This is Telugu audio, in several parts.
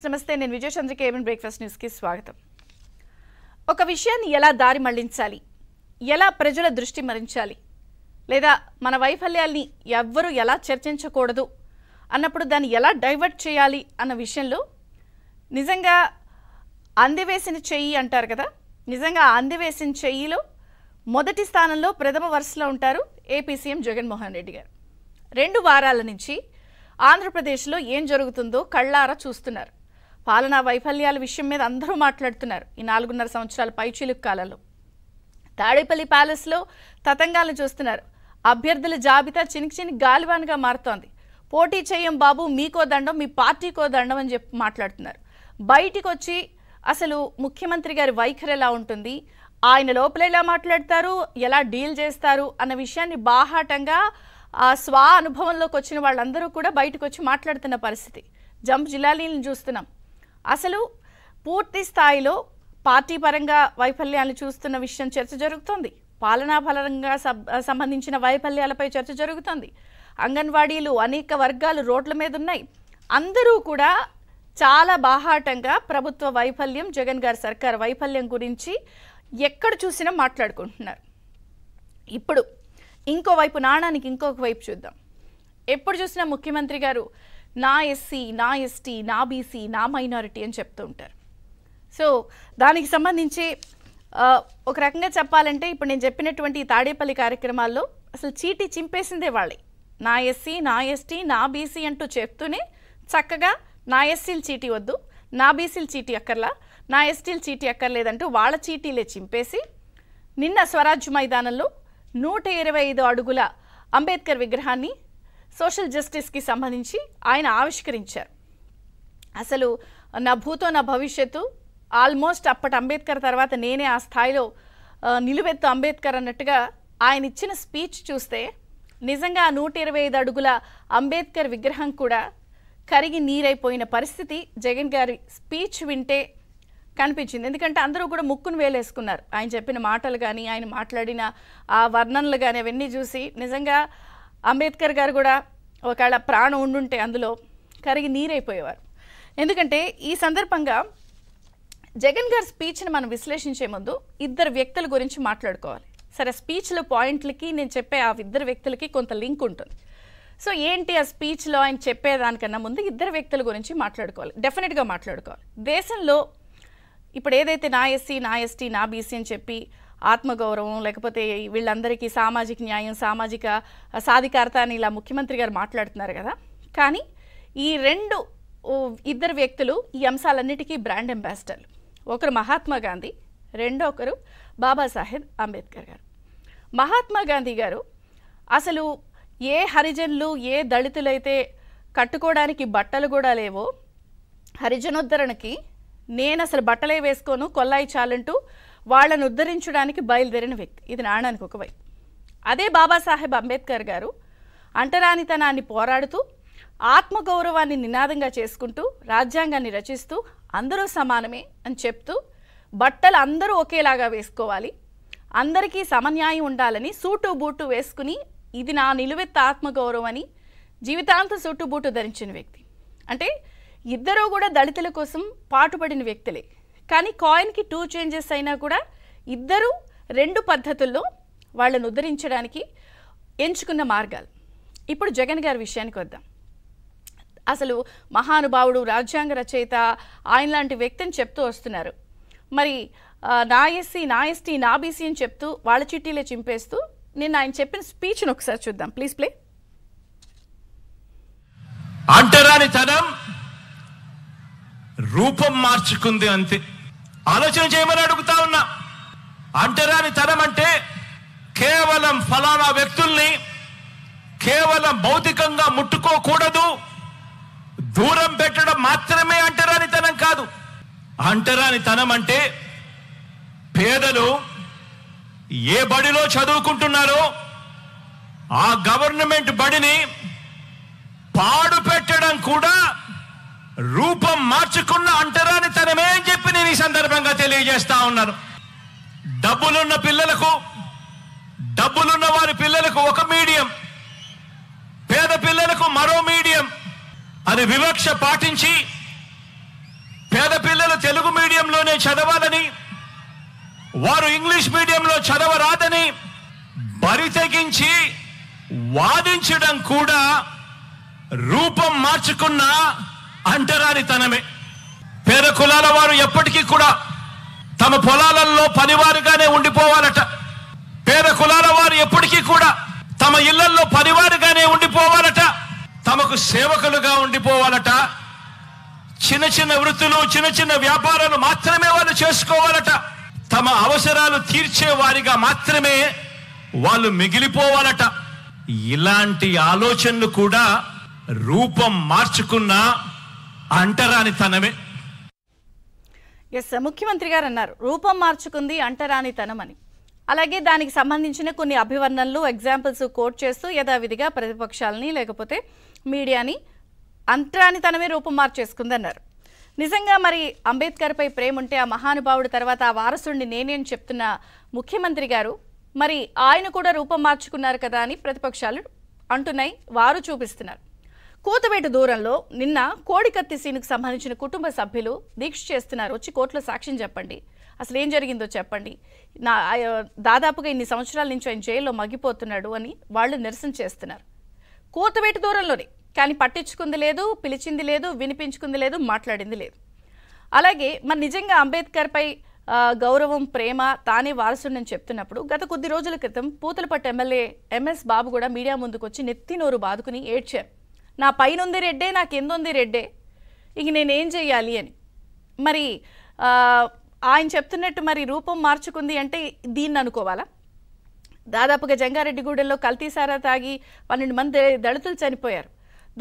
నమస్తే, నేను విజయ చంద్రిక ఏబిఎన్ బ్రేక్ఫాస్ట్ న్యూస్కి స్వాగతం. ఒక విషయాన్ని ఎలా దారి మళ్లించాలి, ఎలా ప్రజల దృష్టి మరించాలి, లేదా మన వైఫల్యాల్ని ఎవ్వరూ ఎలా చర్చించకూడదు అన్నప్పుడు దాన్ని ఎలా డైవర్ట్ చేయాలి అన్న విషయంలో నిజంగా అందివేసిన చెయ్యి అంటారు కదా, నిజంగా అందివేసిన చెయ్యిలో మొదటి స్థానంలో ప్రథమ వరుసలో ఉంటారు ఏపీ సీఎం జగన్మోహన్ రెడ్డి గారు. 2 వారాల నుంచి ఆంధ్రప్రదేశ్లో ఏం జరుగుతుందో కళ్ళారా చూస్తున్నారు. పాలనా వైఫల్యాల విషయం మీద అందరూ మాట్లాడుతున్నారు. ఈ 4.5 సంవత్సరాల పైచిలుకు కాలంలో తాడేపల్లి ప్యాలెస్లో తతంగాలను చూస్తున్నారు. అభ్యర్థుల జాబితా చినికి గాలివాన్గా మారుతోంది. పోటీ చేయం బాబు, మీకో దండం, మీ పార్టీకో దండం అని చెప్పి మాట్లాడుతున్నారు. బయటికి వచ్చి అసలు ముఖ్యమంత్రి గారి వైఖరి ఎలా ఉంటుంది, ఆయన లోపల ఎలా మాట్లాడతారు, ఎలా డీల్ చేస్తారు అన్న విషయాన్ని బాహాటంగా స్వ అనుభవంలోకి వచ్చిన వాళ్ళందరూ కూడా బయటకు వచ్చి మాట్లాడుతున్న పరిస్థితి. జంప్ జిల్లాలను చూస్తున్నాం. అసలు పూర్తి స్థాయిలో పార్టీ పరంగా వైఫల్యాలను చూస్తున్న విషయం చర్చ జరుగుతోంది. పాలనా పరంగా సంబంధించిన వైఫల్యాలపై చర్చ జరుగుతోంది. అంగన్వాడీలు, అనేక వర్గాలు రోడ్ల మీద ఉన్నాయి. అందరూ కూడా చాలా బాహాటంగా ప్రభుత్వ వైఫల్యం, జగన్ గారి సర్కార్ వైఫల్యం గురించి ఎక్కడ చూసినా మాట్లాడుకుంటున్నారు. ఇప్పుడు ఇంకోవైపు నాణానికి ఇంకొక వైపు చూద్దాం. ఎప్పుడు చూసినా ముఖ్యమంత్రి గారు నా ఎస్సీ, నా ఎస్టీ, నా బీసీ, నా మైనారిటీ అని చెప్తూ ఉంటారు. సో దానికి సంబంధించి ఒక రకంగా చెప్పాలంటే ఇప్పుడు నేను చెప్పినటువంటి తాడేపల్లి కార్యక్రమాల్లో అసలు చీటీ చింపేసిందే వాళ్ళే. నా ఎస్సీ, నా ఎస్టీ, నా బీసీ అంటూ చెప్తూనే చక్కగా నా ఎస్సీలు చీటీ వద్దు, నా బీసీలు చీటీ అక్కర్లా, నా ఎస్టీలు చీటీ అక్కర్లేదంటూ వాళ్ళ చీటీలే చింపేసి నిన్న స్వరాజ్య మైదానంలో 125 అడుగుల అంబేద్కర్ విగ్రహాన్ని సోషల్ జస్టిస్కి సంబంధించి ఆయన ఆవిష్కరించారు. అసలు నా భూతో నా భవిష్యత్తు, ఆల్మోస్ట్ అప్పటి అంబేద్కర్ తర్వాత నేనే ఆ స్థాయిలో నిలువెత్తు అంబేద్కర్ అన్నట్టుగా ఆయన ఇచ్చిన స్పీచ్ చూస్తే నిజంగా 125 అడుగుల అంబేద్కర్ విగ్రహం కూడా కరిగి నీరైపోయిన పరిస్థితి జగన్ గారి స్పీచ్ వింటే కనిపించింది. ఎందుకంటే అందరూ కూడా ముక్కును వేలేసుకున్నారు. ఆయన చెప్పిన మాటలు కానీ, ఆయన మాట్లాడిన ఆ వర్ణనలు కానీ అవన్నీ చూసి నిజంగా అంబేద్కర్ గారు కూడా ఒకవేళ ప్రాణం ఉండుంటే అందులో కరిగి నీరైపోయేవారు. ఎందుకంటే ఈ సందర్భంగా జగన్ గారి స్పీచ్ని మనం విశ్లేషించే ముందు 2 వ్యక్తుల గురించి మాట్లాడుకోవాలి. సరే, స్పీచ్లో పాయింట్లకి నేను చెప్పే ఆ 2 వ్యక్తులకి కొంత లింక్ ఉంటుంది. సో ఏంటి ఆ స్పీచ్లో ఆయన చెప్పేదానికన్నా ముందు 2 వ్యక్తుల గురించి మాట్లాడుకోవాలి, డెఫినెట్గా మాట్లాడుకోవాలి. దేశంలో ఇప్పుడు ఏదైతే నా ఎస్సీ, నా ఎస్టీ, నా బీసీ అని చెప్పి ఆత్మగౌరవం, లేకపోతే వీళ్ళందరికీ సామాజిక న్యాయం, సామాజిక సాధికారత అని ఇలా ముఖ్యమంత్రి గారు మాట్లాడుతున్నారు కదా, కానీ ఈ 2 వ్యక్తులు ఈ అంశాలన్నిటికీ బ్రాండ్ అంబాసిడర్లు. ఒకరు మహాత్మా గాంధీ, ఒకరు బాబాసాహెబ్ అంబేద్కర్ గారు. మహాత్మా గాంధీ గారు అసలు ఏ హరిజనులు, ఏ దళితులైతే కట్టుకోవడానికి బట్టలు కూడా లేవో హరిజనోద్ధరణకి నేను అసలు బట్టలే వేసుకోను, కొల్లాయి చాలంటూ వాళ్ళను ఉద్ధరించడానికి బయలుదేరిన వ్యక్తి. ఇది నాణానికి ఒకవైపు. అదే బాబాసాహెబ్ అంబేద్కర్ గారు అంటరానితనాన్ని పోరాడుతూ, ఆత్మగౌరవాన్ని నినాదంగా చేసుకుంటూ, రాజ్యాంగాన్ని రచిస్తూ అందరూ సమానమే అని చెప్తూ, బట్టలు అందరూ ఒకేలాగా వేసుకోవాలి, అందరికీ సమన్యాయం ఉండాలని సూటు బూటు వేసుకుని ఇది నా నిలువెత్త ఆత్మగౌరవం అని జీవితాంతం సూటు బూటు ధరించిన వ్యక్తి. అంటే ఇద్దరూ కూడా దళితుల కోసం పాటుపడిన వ్యక్తులే. కానీ కాయిన్కి 2 చేంజెస్ అయినా కూడా ఇద్దరు 2 పద్ధతుల్లో వాళ్ళను ఉద్ధరించడానికి ఎంచుకున్న మార్గాలు. ఇప్పుడు జగన్ గారి విషయానికి వద్దాం. అసలు మహానుభావుడు, రాజ్యాంగ రచయిత, ఆయన లాంటి వ్యక్తిని చెప్తూ వస్తున్నారు. మరి నా ఎస్సీ, నా ఎస్టీ, నా బీసీ అని చెప్తూ వాళ్ళ చిట్టీలే చింపేస్తూ నిన్న ఆయన చెప్పిన స్పీచ్ను ఒకసారి చూద్దాం. Please play. అంటరానితనం రూపం మార్చుకుంది, అంతే. ఆలోచన చేయమని అడుగుతా ఉన్నా. అంటరానితనం అంటే కేవలం ఫలానా వ్యక్తుల్ని కేవలం భౌతికంగా ముట్టుకోకూడదు, దూరం పెట్టడం మాత్రమే అంటరానితనం కాదు. అంటరానితనం అంటే పేదలు ఏ బడిలో చదువుకుంటున్నారో ఆ గవర్నమెంట్ బడిని పాడు పెట్టడం కూడా రూపం మార్చుకున్న అంటరానితనమే అని చెప్పి నేను ఈ సందర్భంగా తెలియజేస్తా ఉన్నాను. డబ్బులున్న పిల్లలకు, డబ్బులున్న వారి పిల్లలకు ఒక మీడియం, పేద పిల్లలకు మరో మీడియం అని వివక్ష పాటించి తెలుగు మీడియంలోనే చదవాలని, వారు ఇంగ్లీష్ మీడియంలో చదవరాదని బరితెగించి వాదించడం కూడా రూపం మార్చుకున్న అంటరానితనమే. పేద కులాల వారు ఎప్పటికీ కూడా తమ పొలాలలో పనివారుగానే ఉండిపోవాలట. పేద కులాల వారు ఎప్పటికీ కూడా తమ ఇళ్లలో పనివారుగానే ఉండిపోవాలట. తమకు సేవకులుగా ఉండిపోవాలట. చిన్న చిన్న వృత్తులు, చిన్న చిన్న వ్యాపారాలు మాత్రమే వాళ్ళు చేసుకోవాలట. తమ అవసరాలు తీర్చే వారిగా మాత్రమే వాళ్ళు మిగిలిపోవాలట. ఇలాంటి ఆలోచనలు కూడా రూపం మార్చుకున్న అంటరానితనమే. ఎస్, ముఖ్యమంత్రి గారు అన్నారు రూపం మార్చుకుంది అంటరానితనం అని. అలాగే దానికి సంబంధించిన కొన్ని అభివర్ణనలు, ఎగ్జాంపుల్స్ కోట్ చేస్తూ యథావిధిగా ప్రతిపక్షాలని లేకపోతే మీడియాని అంటరానితనమే రూపం మార్చేసుకుంది అన్నారు. నిజంగా మరి అంబేద్కర్పై ప్రేమ ఉంటే ఆ మహానుభావుడు తర్వాత ఆ వారసుడిని నేనే అని చెప్తున్న ముఖ్యమంత్రి గారు మరి ఆయన కూడా రూపం మార్చుకున్నారు కదా అని ప్రతిపక్షాలు అంటున్నాయి, వారు చూపిస్తున్నారు. కూతవేటు దూరంలో నిన్న కోడికత్తి సీనుకు సంబంధించిన కుటుంబ సభ్యులు దీక్ష చేస్తున్నారు. వచ్చి కోర్టులో సాక్ష్యం చెప్పండి, అసలు ఏం జరిగిందో చెప్పండి, దాదాపుగా ఇన్ని సంవత్సరాల నుంచి ఆయన జైల్లో మగ్గిపోతున్నాడు అని వాళ్ళు నిరసన చేస్తున్నారు. కూతవేటు దూరంలోనే, కానీ పట్టించుకుంది లేదు, పిలిచింది లేదు, వినిపించుకుంది లేదు, మాట్లాడింది లేదు. అలాగే మరి నిజంగా అంబేద్కర్పై గౌరవం, ప్రేమ, తానే వారసుడని చెప్తున్నప్పుడు గత కొద్ది రోజుల క్రితం పూతలపట్టు ఎమ్మెల్యే ఎంఎస్ బాబు కూడా మీడియా ముందుకు వచ్చి నెత్తి నోరు బాదుకుని ఏడ్చారు. నా పైనుంది రెడ్డే, నాకెందుంది రెడ్డే, ఇంక నేనేం చెయ్యాలి అని. మరి ఆయన చెప్తున్నట్టు మరి రూపం మార్చుకుంది అంటే దీన్ని అనుకోవాలా? దాదాపుగా జంగారెడ్డిగూడెంలో కల్తీసారా తాగి 12 మంది దళితులు చనిపోయారు,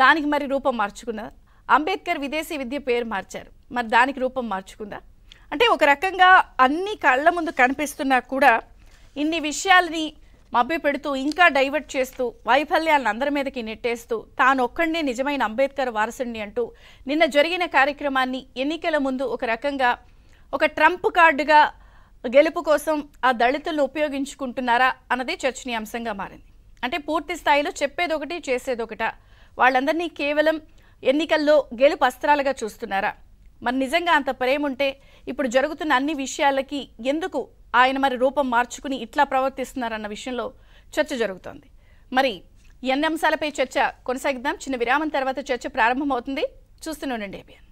దానికి మరి రూపం మార్చుకున్నా? అంబేద్కర్ విదేశీ విద్య పేరు మార్చారు, మరి దానికి రూపం మార్చుకుందా? అంటే ఒక రకంగా అన్ని కళ్ళ ముందు కనిపిస్తున్నా కూడా ఇన్ని విషయాల్ని మభ్యపెడుతూ ఇంకా డైవర్ట్ చేస్తూ వైఫల్యాలను అందరి మీదకి నెట్టేస్తూ తాను ఒక్కడే నిజమైన అంబేద్కర్ వారసుడిని అంటూ నిన్న జరిగిన కార్యక్రమాన్ని ఎన్నికల ముందు ఒక రకంగా ఒక ట్రంప్ కార్డుగా గెలుపు కోసం ఆ దళితులను ఉపయోగించుకుంటున్నారా అన్నది చర్చనీయాంశంగా మారింది. అంటే పూర్తి స్థాయిలో చెప్పేదొకటి చేసేదొకట, వాళ్ళందరినీ కేవలం ఎన్నికల్లో గెలుపు అస్త్రాలుగా చూస్తున్నారా? మరి నిజంగా అంత ప్రేమ ఉంటే ఇప్పుడు జరుగుతున్న అన్ని విషయాలకి ఎందుకు ఆయన మరి రూపం మార్చుకుని ఇట్లా ప్రవర్తిస్తున్నారన్న విషయంలో చర్చ జరుగుతోంది. మరి ఈ అన్ని అంశాలపై చర్చ కొనసాగిద్దాం. చిన్న విరామం తర్వాత చర్చ ప్రారంభమవుతుంది. చూస్తూనే ఉండండి ABN.